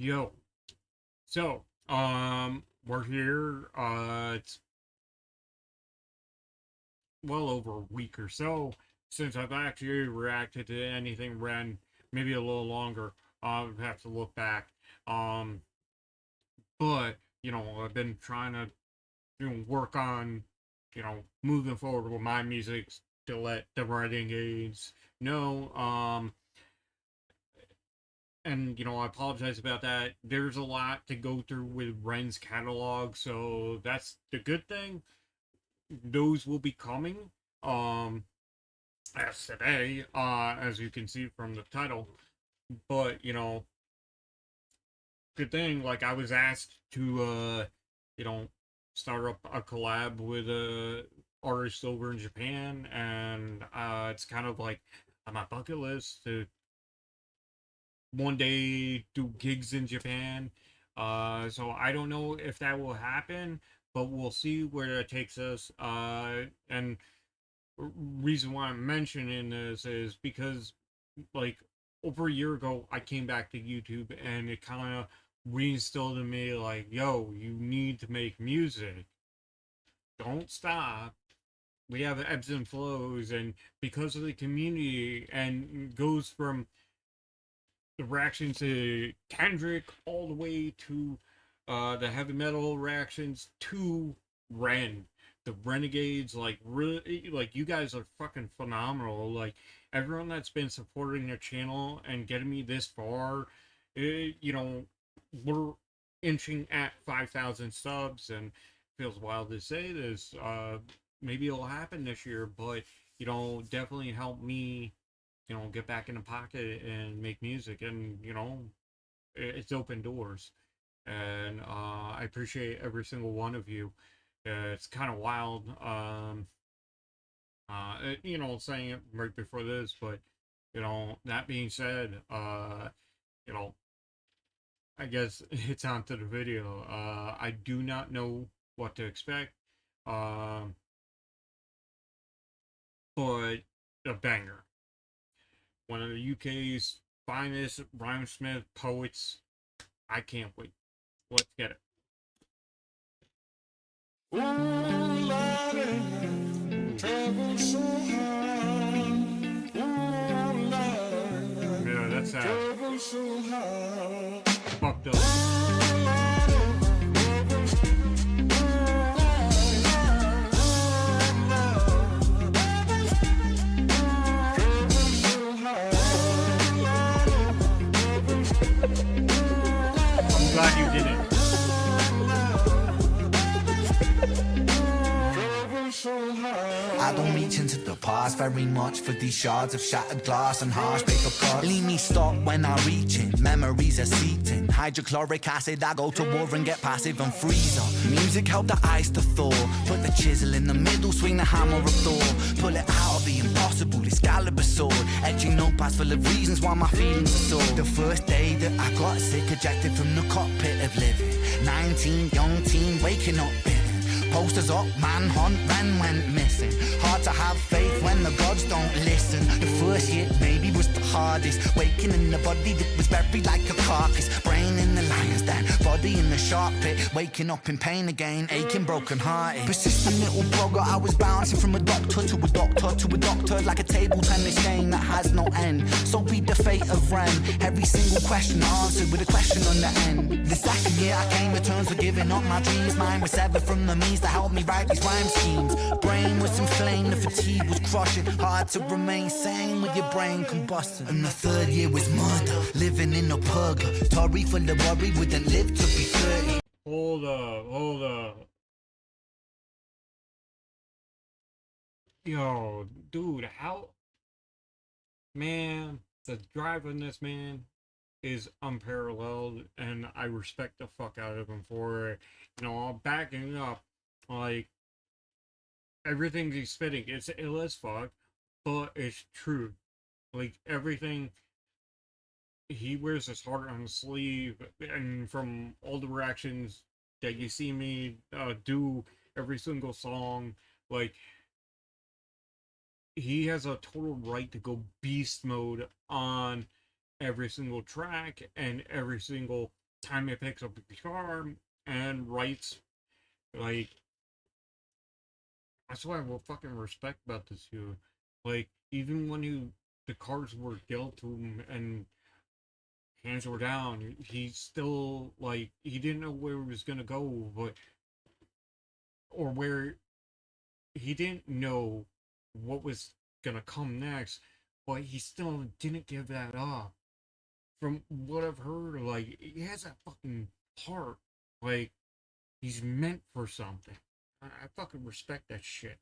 Yo, so we're here. It's well over a week or so since I've actually reacted to anything Ren. Maybe a little longer. I have to look back. Um, but I've been trying to work on moving forward with my music to let the writing aids know. And I apologize about that. There's a lot to go through with Ren's catalog, so that's the good thing. Those will be coming um as today, as you can see from the title. But good thing, like, I was asked to you know start up a collab with a artist over in Japan, and it's kind of like on my bucket list to one day do gigs in Japan. So I don't know if that will happen, but we'll see where that takes us. And reason why I'm mentioning this is because, like, over a year ago, I came back to YouTube and it kind of reinstilled in me, like, yo, you need to make music. Don't stop. We have ebbs and flows, and because of the community, and goes from the reaction to Kendrick all the way to the heavy metal reactions to Ren. The Renegades, like, really, like, you guys are fucking phenomenal. Like, everyone that's been supporting their channel and getting me this far, we're inching at 5,000 subs, and feels wild to say this. Maybe it'll happen this year, but definitely help me get back in the pocket and make music. And it's open doors, and I appreciate every single one of you. It's kind of wild, saying it right before this, but that being said, you know I guess it's on to the video. I do not know what to expect, um but a banger. One of the UK's finest rhymesmith poets. I can't wait. Let's get it. Ooh, Lordy, travel so hard. Ooh, Lordy, yeah, that's travel so hard. Fucked up. I'm glad you did it. I don't reach into the past very much for these shards of shattered glass and harsh paper cuts. Leave me stop when I reach in, memories are seeped in. Hydrochloric acid, I go to war and get passive and freeze up. Music help the ice to thaw. Put the chisel in the middle, swing the hammer of Thor. Pull it out of the impossible, Excalibur sword. Etching notepads full of reasons why my feelings are sore. The first day that I got sick, ejected from the cockpit of living. 19, young teen, waking up bitter. Posters up, manhunt, Ren went missing. Hard to have faith when the gods don't listen. The first hit maybe was the hardest. Waking in the body that was buried like a carcass. Brain in the lion's den, body in the shark pit. Waking up in pain again, aching, broken hearted. Persistent little blogger, I was bouncing from a doctor to a doctor to a doctor, like a table tennis game that has no end. So be the fate of Ren. Every single question answered with a question on the end. The second year I came to terms with giving up my dreams. Mine was severed from the means to help me write these rhyme schemes. Brain was inflamed, the fatigue was crushing. Hard to remain sane with your brain combusting. And the third year was murder, living in a purgatory full of worry, wouldn't live to be 30. Hold up, hold up. Yo, dude, how, man, the drive on this man is unparalleled, and I respect the fuck out of him for it. I'm backing up, like, everything he's spitting. It's ill as fuck, but it's true. Like, everything, he wears his heart on his sleeve, and from all the reactions that you see me do every single song, like, he has a total right to go beast mode on every single track and every single time he picks up the guitar and writes, like, that's what I will fucking respect about this dude. Like, even when the cards were dealt to him and hands were down, he still, like, he didn't know where he was gonna go, but, or where, he didn't know what was gonna come next, but he still didn't give that up. From what I've heard, like, he has that fucking heart. Like, he's meant for something. I fucking respect that shit.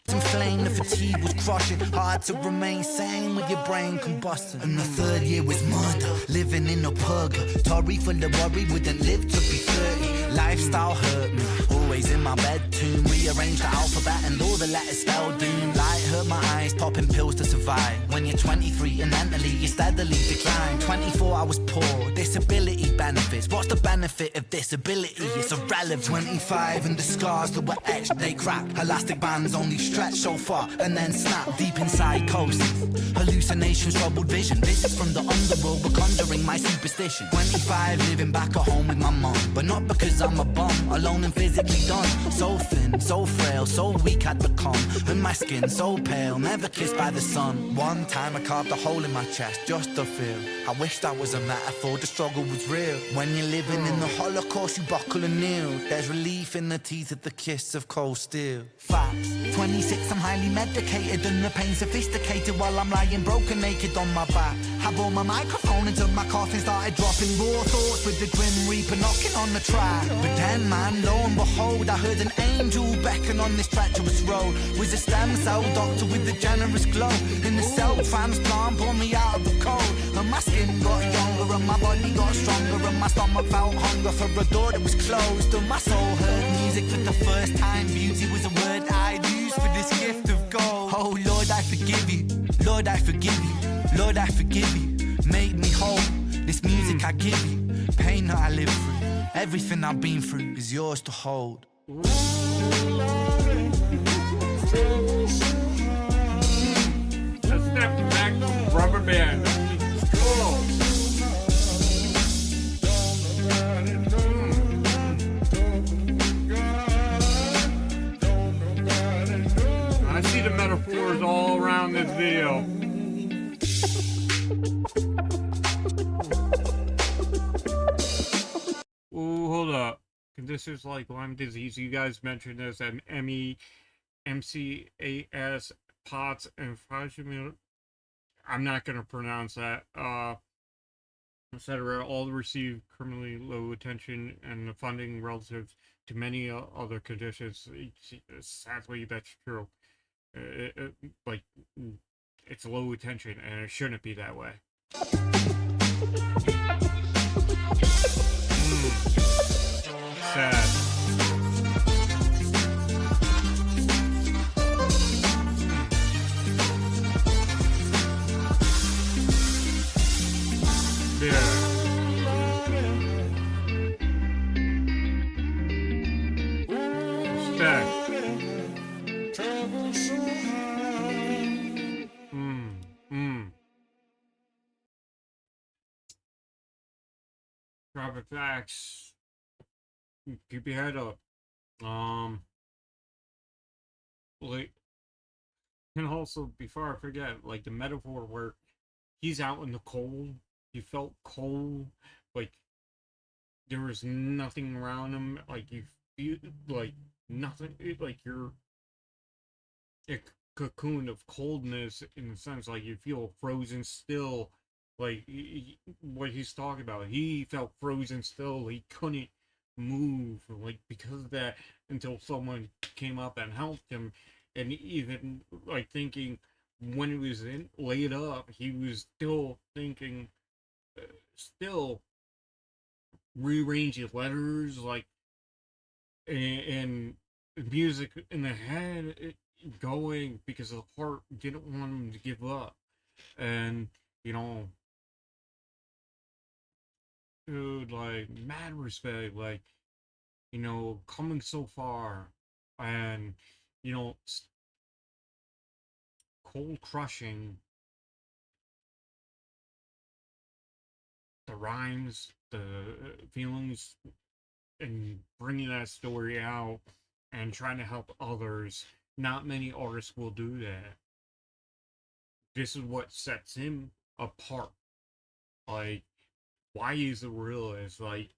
And flame, the fatigue was crushing. Hard to remain sane with your brain combusting. And the third year was murder, living in a purgatory full of worry. Wouldn't live to be 30. Lifestyle hurt me, always in my bedroom. Rearranged the alphabet and all the letters spelled doom. Light hurt my eyes, popping pills to survive. When you're 23 and mentally you steadily decline. 24 I was poor, disability benefits. What's the benefit of disability? It's irrelevant. 25 and the scars that were etched, they crack. Elastic bands only stretch so far and then snap. Deep in psychosis, hallucinations, troubled vision. Visits from the underworld were conjuring my superstition. 25 living back at home with my mum, but not because I'm a bum, alone and physically done. So thin, so frail, so weak I'd become, and my skin so pale, never kissed by the sun. One time I carved a hole in my chest just to feel. I wish that was a metaphor, the struggle was real. When you're living in the Holocaust you buckle and kneel. There's relief in the teeth of the kiss of cold steel. Facts. 26 I'm highly medicated and the pain sophisticated while I'm lying broken naked on my back. I bore my microphone until my coffin started dropping. Raw thoughts with the grim reaper knocking on the track. But then man, lo and behold, I heard an angel beckon on this treacherous road. Was a stem cell doctor with a generous glow. In the cell transplant pulled me out of the cold. And my skin got younger and my body got stronger. And my stomach felt hunger for a door that was closed. And my soul heard music for the first time. Beauty was a word I'd use for this gift of gold. Oh Lord, I forgive you. Lord, I forgive you. Lord, I forgive you. Make me whole. This music I give you. Pain that I live through. Everything I've been through is yours to hold. Let's step back to Rubber Band. Cool. I see the metaphors all around this video. Ooh, hold up. This is like Lyme disease. You guys mentioned this at MCAS, POTS, and Fajimil. I'm not going to pronounce that. Etc. All receive criminally low attention and funding relative to many other conditions. Sadly, that's true. Like, it's low attention, and it shouldn't be that way. Sad. Yeah. Respect. Traffic facts. Keep your head up. Like, and also before I forget, like the metaphor where he's out in the cold, he felt cold, like there was nothing around him, like you feel like nothing, like you're a cocoon of coldness in the sense like you feel frozen still. Like what he's talking about, he felt frozen still. He couldn't move, like because of that, until someone came up and helped him. And even like thinking when he was laid up, he was still thinking, still rearranging letters, like and music in the head going because the heart didn't want him to give up. And you know, dude, like mad respect, like you know, coming so far, and you know, cold crushing the rhymes, the feelings, and bringing that story out and trying to help others. Not many artists will do that. This is what sets him apart. Like, why he's a realist. Like,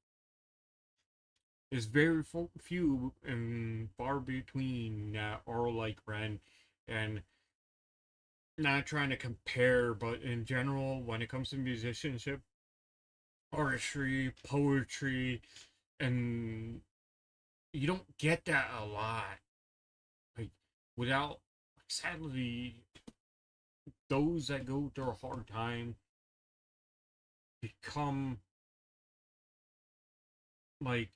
there's very few and far between that are like Ren, and not trying to compare, but in general, when it comes to musicianship, artistry, poetry, and you don't get that a lot. Like, without, sadly, those that go through a hard time become like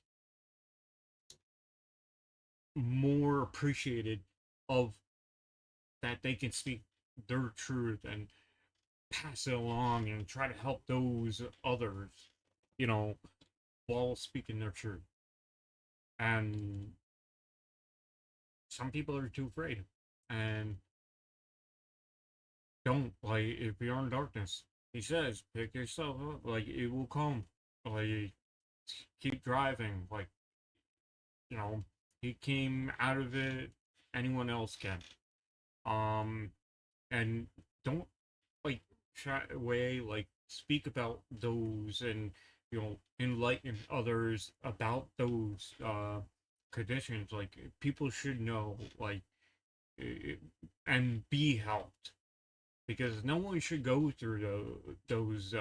more appreciated of that they can speak their truth and pass it along and try to help those others, you know, while speaking their truth. And some people are too afraid and don't. Like, if you're in darkness, he says, pick yourself up. Like, it will come. Like, keep driving. Like, you know, he came out of it. Anyone else can. Um, and don't like shy away. Like, speak about those and enlighten others about those conditions. Like, people should know. Like, and be helped because no one should go through those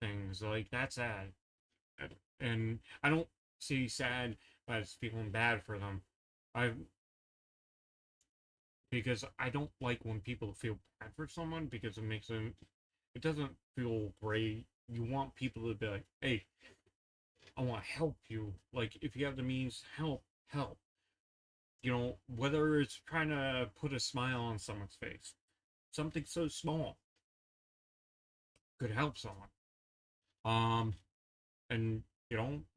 things. Like, that's sad, and I don't see sad as feeling bad for them. I Because I don't like when people feel bad for someone because it makes them. It doesn't feel great. You want people to be like, "Hey, I want to help you. Like, if you have the means, help, help." Whether it's trying to put a smile on someone's face, something so small could help someone. Um, and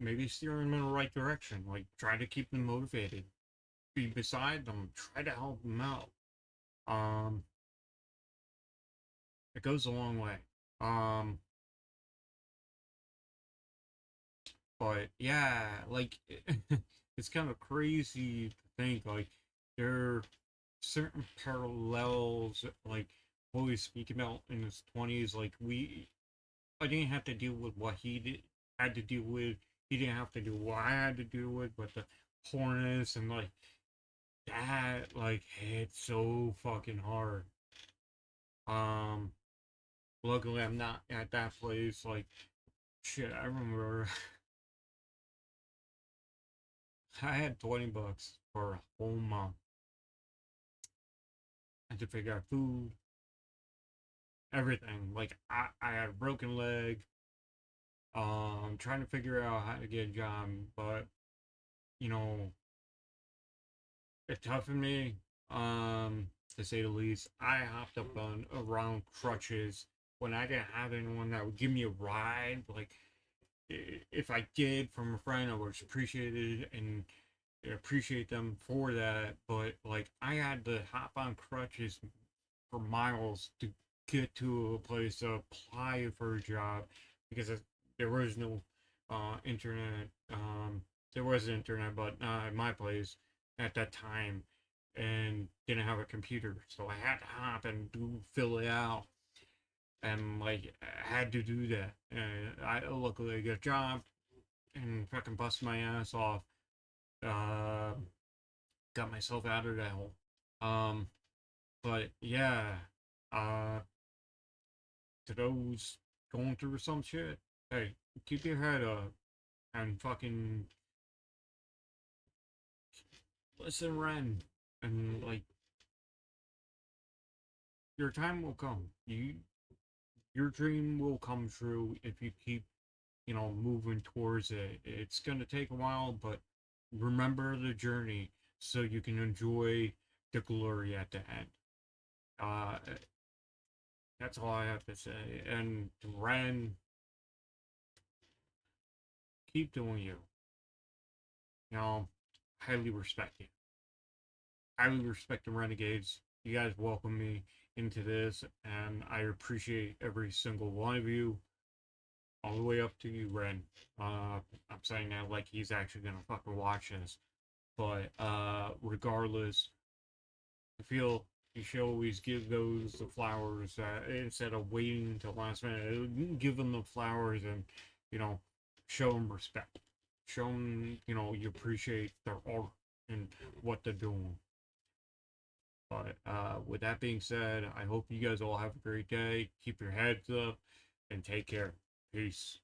maybe steer them in the right direction. Like, try to keep them motivated. Be beside them. Try to help them out. Um, it goes a long way. Um, but yeah, like it's kind of crazy to think like there are certain parallels like what we speak about in his 20s. Like, I didn't have to deal with what had to deal with. He didn't have to do what I had to deal with, but the poorness and like that like hit so fucking hard. Um, Luckily I'm not at that place. Like, shit, I remember I had $20 for a whole month. I had to figure out food, everything. Like, I had a broken leg. Trying to figure out how to get a job, but you know, it toughened me. To say the least. I hopped up on around crutches when I didn't have anyone that would give me a ride. Like, if I did from a friend, I was appreciated and appreciate them for that. But like, I had to hop on crutches for miles to get to a place to apply for a job because there was no internet. There was internet, but not at my place at that time, and didn't have a computer, so I had to hop and fill it out, and like I had to do that. And I luckily got a job and fucking bust my ass off. Uh, got myself out of that hole. Um, but yeah, uh, to those going through some shit, hey, keep your head up and fucking listen, Ren, and like your time will come. Your dream will come true if you keep moving towards it. It's gonna take a while, but remember the journey so you can enjoy the glory at the end. Uh, that's all I have to say. And Ren, keep doing you. You know, highly respect you. Highly respect the Renegades. You guys welcome me into this, and I appreciate every single one of you. all the way up to you, Ren. I'm saying that like he's actually gonna fucking watch this. But regardless, I feel you should always give those the flowers instead of waiting until last minute. Give them the flowers and you know show them respect. Show them you appreciate their art and what they're doing. But with that being said, I hope you guys all have a great day. Keep your heads up and take care. Peace.